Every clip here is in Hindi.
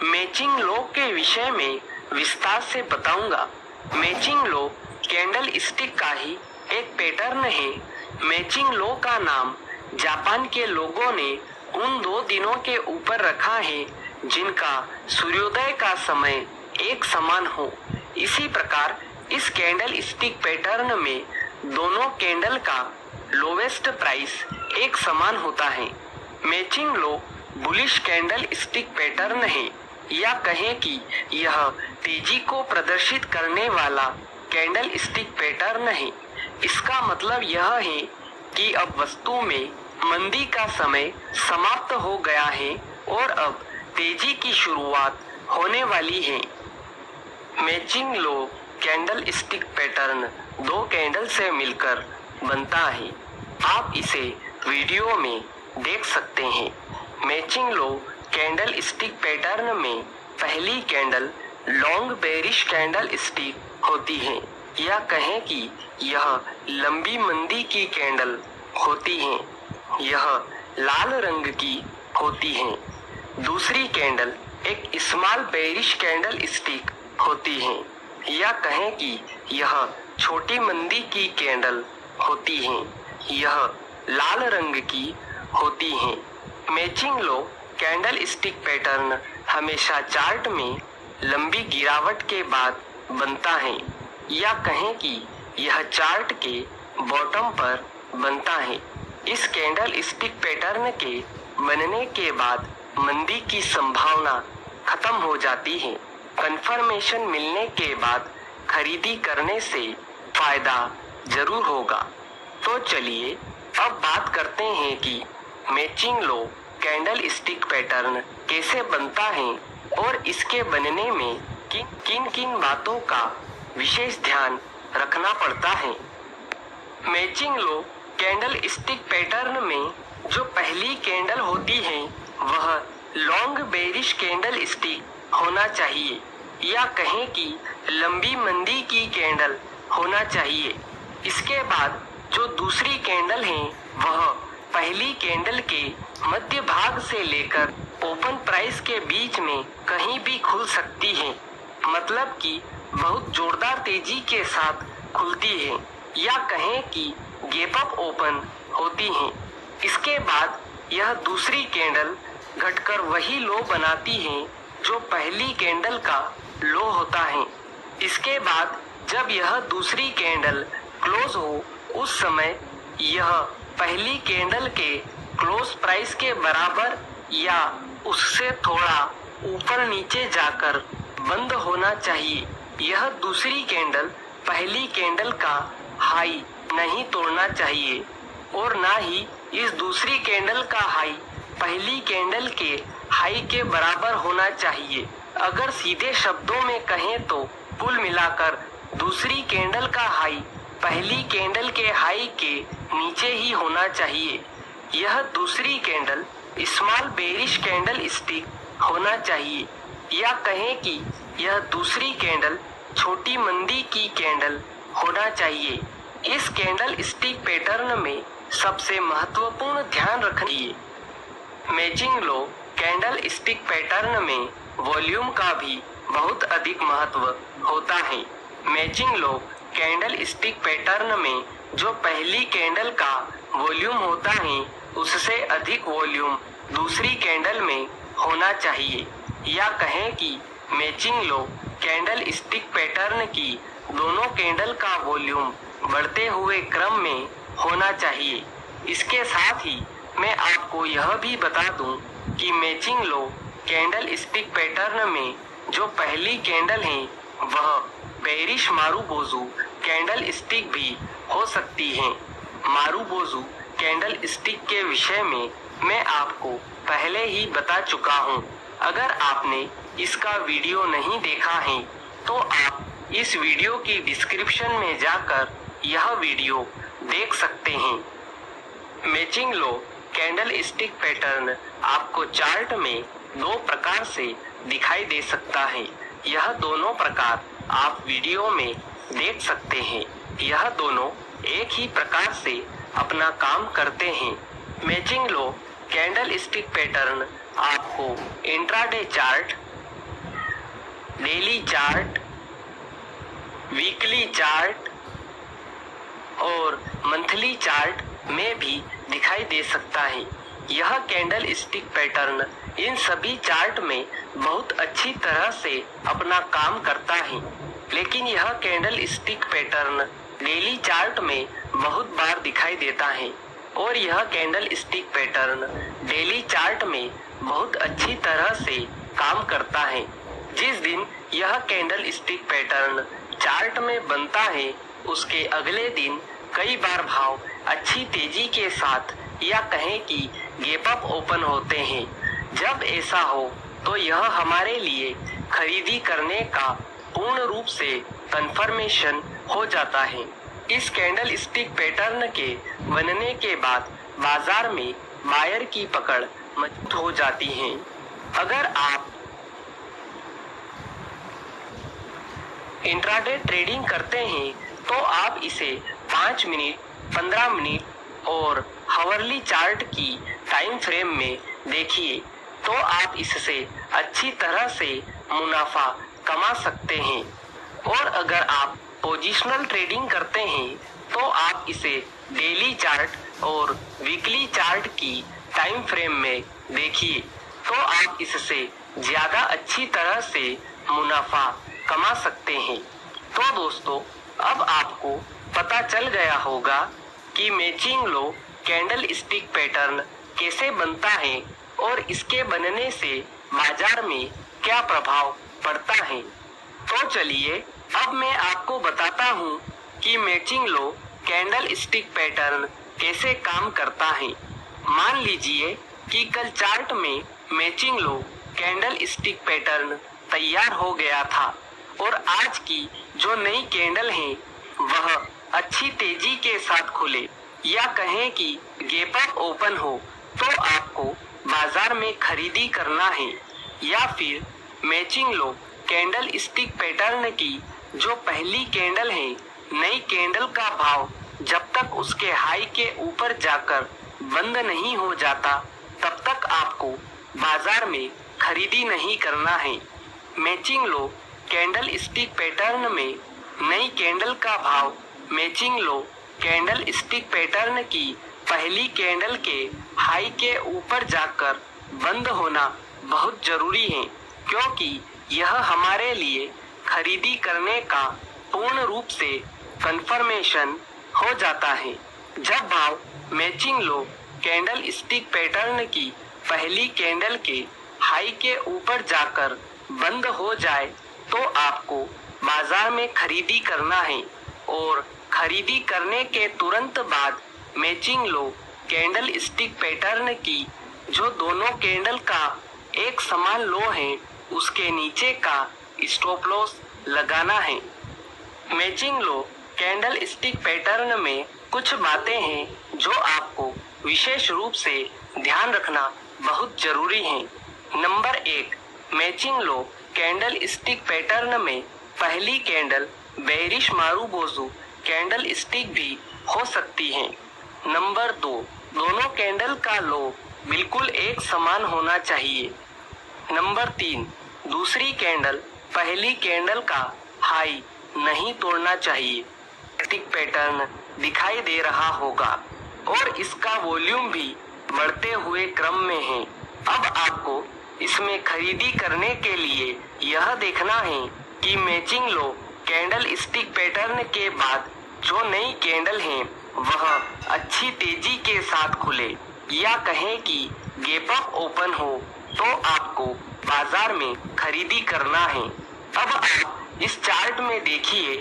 मैचिंग लो के विषय में विस्तार से बताऊंगा। मैचिंग लो कैंडल स्टिक का ही एक पैटर्न है। मैचिंग लो का नाम जापान के लोगों ने उन दो दिनों के ऊपर रखा है जिनका सूर्योदय का समय एक समान हो। इसी प्रकार इस कैंडल स्टिक पैटर्न में दोनों कैंडल का लोवेस्ट प्राइस एक समान होता है। मैचिंग लो बुलिश कैंडल स्टिक पैटर्न है, या कहें कि यह तेजी को प्रदर्शित करने वाला कैंडल स्टिक पैटर्न है। इसका मतलब यह है कि अब वस्तु में मंदी का समय समाप्त हो गया है और अब तेजी की शुरुआत होने वाली है। मैचिंग लो कैंडल स्टिक पैटर्न दो कैंडल से मिलकर बनता है। आप इसे वीडियो में देख सकते हैं। मैचिंग लो कैंडल स्टिक पैटर्न में पहली candle long bearish candle stick होती है, या कहें कि यह लंबी मंदी की कैंडल होती है। यह लाल रंग की होती है। दूसरी कैंडल एक स्मॉल बेरिश कैंडल स्टिक होती है, या कहें कि यह छोटी मंदी की कैंडल होती है। यह लाल रंग की होती है। मैचिंग लो कैंडल स्टिक पैटर्न हमेशा चार्ट में लंबी गिरावट के बाद बनता है, या कहें कि यह चार्ट के बॉटम पर बनता है। इस कैंडल स्टिक पैटर्न के बनने के बाद मंदी की संभावना खत्म हो जाती है। कंफर्मेशन मिलने के बाद खरीदी करने से फायदा जरूर होगा। तो चलिए अब बात करते हैं कि मैचिंग लो कैंडल स्टिक पैटर्न कैसे बनता है और इसके बनने में किन किन बातों का विशेष ध्यान रखना पड़ता है। मैचिंग लो कैंडल स्टिक पैटर्न में जो पहली कैंडल होती है वह लॉन्ग बेरिश कैंडल स्टिक होना चाहिए, या कहें कि लंबी मंदी की कैंडल होना चाहिए। इसके बाद जो दूसरी कैंडल है वह पहली कैंडल के मध्य भाग से लेकर ओपन प्राइस के बीच में कहीं भी खुल सकती है, मतलब कि बहुत जोरदार तेजी के साथ खुलती है, या कहें कि गैप अप ओपन होती है। इसके बाद यह दूसरी कैंडल घटकर वही लो बनाती है जो पहली कैंडल का लो होता है। इसके बाद जब यह दूसरी कैंडल क्लोज हो उस समय यह पहली कैंडल के क्लोज प्राइस के बराबर या उससे थोड़ा ऊपर नीचे जाकर बंद होना चाहिए। यह दूसरी कैंडल पहली कैंडल का हाई नहीं तोड़ना चाहिए और ना ही इस दूसरी कैंडल का हाई पहली कैंडल के हाई के बराबर होना चाहिए। अगर सीधे शब्दों में कहें तो कुल मिलाकर दूसरी कैंडल का हाई पहली कैंडल के हाई के नीचे ही होना चाहिए। यह दूसरी candle small bearish candle stick होना चाहिए, या कहें कि यह दूसरी कैंडल छोटी मंदी की कैंडल होना चाहिए। इस कैंडल स्टिक पैटर्न में सबसे महत्वपूर्ण ध्यान रखिए। मैचिंग लो कैंडल स्टिक पैटर्न में वॉल्यूम का भी बहुत अधिक महत्व होता है। मैचिंग लो कैंडल स्टिक पैटर्न में जो पहली कैंडल का वॉल्यूम होता है उससे अधिक वॉल्यूम दूसरी कैंडल में होना चाहिए, या कहें कि मैचिंग लो कैंडल स्टिक पैटर्न की दोनों कैंडल का वॉल्यूम बढ़ते हुए क्रम में होना चाहिए। इसके साथ ही मैं आपको यह भी बता दूं कि मैचिंग लो कैंडल स्टिक पैटर्न में जो पहली कैंडल है वह बेरिश मारुबोजू कैंडल स्टिक भी हो सकती है। मारुबोजू कैंडल स्टिक के विषय में मैं आपको पहले ही बता चुका हूँ। अगर आपने इसका वीडियो नहीं देखा है तो आप इस वीडियो की डिस्क्रिप्शन में जाकर यह वीडियो देख सकते हैं। मैचिंग लो कैंडल स्टिक पैटर्न आपको चार्ट में दो प्रकार से दिखाई दे सकता है। यह दोनों प्रकार आप वीडियो में देख सकते हैं। यह दोनों एक ही प्रकार से अपना काम करते हैं। मैचिंग लो कैंडल स्टिक पैटर्न आपको intraday chart daily chart, weekly chart और मंथली चार्ट में भी दिखाई दे सकता है। यह कैंडल स्टिक पैटर्न इन सभी चार्ट में बहुत अच्छी तरह से अपना काम करता है, लेकिन यह candle stick pattern daily chart में बहुत बार दिखाई देता है और यह candle stick pattern daily chart में बहुत अच्छी तरह से काम करता है। जिस दिन यह कैंडल स्टिक पैटर्न चार्ट में बनता है उसके अगले दिन कई बार भाव अच्छी तेजी के साथ या कहें कि गैप अप ओपन होते हैं। जब ऐसा हो तो यह हमारे लिए खरीदी करने का पूर्ण रूप से कंफर्मेशन हो जाता है। इस कैंडल स्टिक पैटर्न के बनने के बाद बाजार में बायर की पकड़ मजबूत हो जाती है। अगर आप इंट्राडे ट्रेडिंग करते हैं तो आप इसे 5 मिनट, 15 मिनट और हावरली चार्ट की टाइम फ्रेम में देखिए तो आप इससे अच्छी तरह से मुनाफा कमा सकते हैं। और अगर आप पोजिशनल ट्रेडिंग करते हैं तो आप इसे डेली चार्ट और वीकली चार्ट की टाइम फ्रेम में देखिए तो आप इससे ज्यादा अच्छी तरह से मुनाफा कमा सकते हैं। तो दोस्तों, अब आपको पता चल गया होगा कि मैचिंग लो कैंडल स्टिक पैटर्न कैसे बनता है और इसके बनने से बाजार में क्या प्रभाव पड़ता है। तो चलिए अब मैं आपको बताता हूँ कि मैचिंग लो कैंडल स्टिक पैटर्न कैसे काम करता है। मान लीजिए कि कल चार्ट में मैचिंग लो कैंडल स्टिक पैटर्न तैयार हो गया था और आज की जो नई कैंडल है वह अच्छी तेजी के साथ खुले या कहें कि गैप अप ओपन हो तो आपको बाजार में खरीदी करना है। या फिर मैचिंग लो कैंडल स्टिक पैटर्न की जो पहली कैंडल है, नई कैंडल का भाव जब तक उसके हाई के ऊपर जाकर बंद नहीं हो जाता तब तक आपको बाजार में खरीदी नहीं करना है। मैचिंग लो कैंडल स्टिक पैटर्न में नई कैंडल का भाव मैचिंग लो कैंडल स्टिक पैटर्न की पहली कैंडल के हाई के ऊपर जाकर बंद होना बहुत जरूरी है, क्योंकि यह हमारे लिए खरीदी करने का पूर्ण रूप से कंफर्मेशन हो जाता है। जब भाव मैचिंग लो कैंडल स्टिक पैटर्न की पहली कैंडल के हाई के ऊपर जाकर बंद हो जाए तो आपको बाजार में खरीदी करना है और खरीदी करने के तुरंत बाद मैचिंग लो कैंडल स्टिक पैटर्न की जो दोनों कैंडल का एक समान लो है उसके नीचे का स्टॉप लॉस लगाना है। मैचिंग लो कैंडल स्टिक पैटर्न में कुछ बातें हैं जो आपको विशेष रूप से ध्यान रखना बहुत जरूरी है। नंबर 1, मैचिंग लो कैंडल स्टिक पैटर्न में पहली candle bearish marubozu candle stick भी हो सकती है। नंबर 2, दोनों कैंडल का लो बिल्कुल एक समान होना चाहिए। नंबर 3, दूसरी कैंडल पहली कैंडल का हाई नहीं तोड़ना चाहिए। स्टिक पैटर्न दिखाई दे रहा होगा और इसका वॉल्यूम भी बढ़ते हुए क्रम में है। अब आपको इसमें खरीदी करने के लिए यह देखना है कि मैचिंग लो कैंडल स्टिक पैटर्न के बाद जो नई कैंडल है वह अच्छी तेजी के साथ खुले या कहें कि गैप अप ओपन हो तो आपको बाजार में खरीदी करना है। अब आप इस चार्ट में देखिए,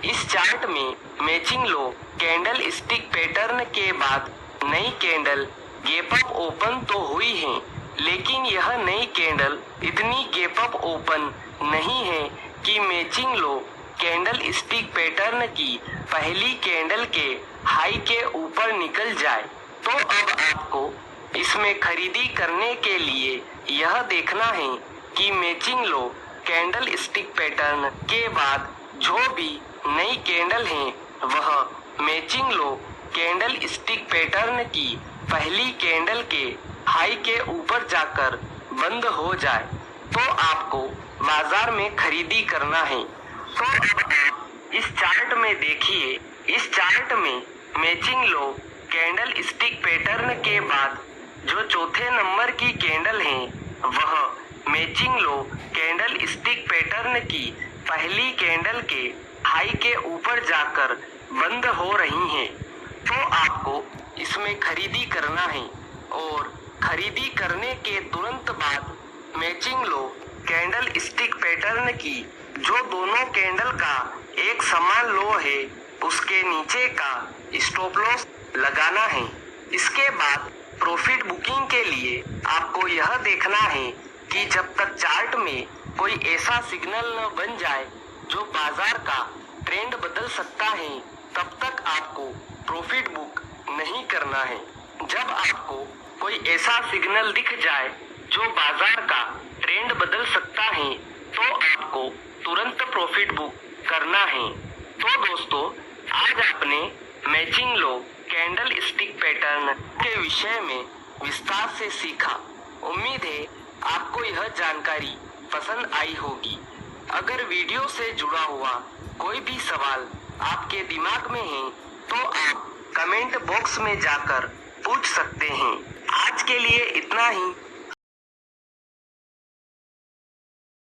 इस चार्ट में मैचिंग लो कैंडल स्टिक पैटर्न के बाद नई कैंडल गैप अप ओपन तो हुई है, लेकिन यह नई कैंडल इतनी गैप अप ओपन नहीं है कि मैचिंग लो कैंडल स्टिक पैटर्न की पहली कैंडल के हाई के ऊपर निकल जाए। तो अब आपको इसमें खरीदी करने के लिए यह देखना है कि मैचिंग लो कैंडल स्टिक पैटर्न के बाद जो भी नई कैंडल है वह मैचिंग लो कैंडल स्टिक पैटर्न की पहली कैंडल के हाई के ऊपर जाकर बंद हो जाए तो आपको बाजार में खरीदी करना है। तो अब आप इस चार्ट में देखिए, इस चार्ट में मैचिंग लो कैंडल स्टिक पैटर्न के बाद जो चौथे नंबर की कैंडल है वह मैचिंग लो कैंडल स्टिक पैटर्न की पहली कैंडल के हाई के ऊपर जाकर बंद हो रही हैं। तो आपको इसमें खरीदी करना है और खरीदी करने के तुरंत बाद मैचिंग लो कैंडल स्टिक पैटर्न की जो दोनों कैंडल का एक समान लो है उसके नीचे का स्टॉप लॉस लगाना है। इसके बाद प्रॉफिट बुकिंग के लिए आपको यह देखना है कि जब तक चार्ट में कोई ऐसा सिग्नल न बन जाए जो बाजार का ट्रेंड बदल सकता है तब तक आपको प्रॉफिट बुक नहीं करना है। जब आपको कोई ऐसा सिग्नल दिख जाए जो बाजार का ट्रेंड बदल सकता है तो आपको तुरंत प्रॉफिट बुक करना है। तो दोस्तों, आज आपने मैचिंग लो कैंडल स्टिक पैटर्न के विषय में विस्तार से सीखा। उम्मीद है आपको यह जानकारी पसंद आई होगी। अगर वीडियो से जुड़ा हुआ कोई भी सवाल आपके दिमाग में है तो आप कमेंट बॉक्स में जाकर पूछ सकते हैं। आज के लिए इतना ही।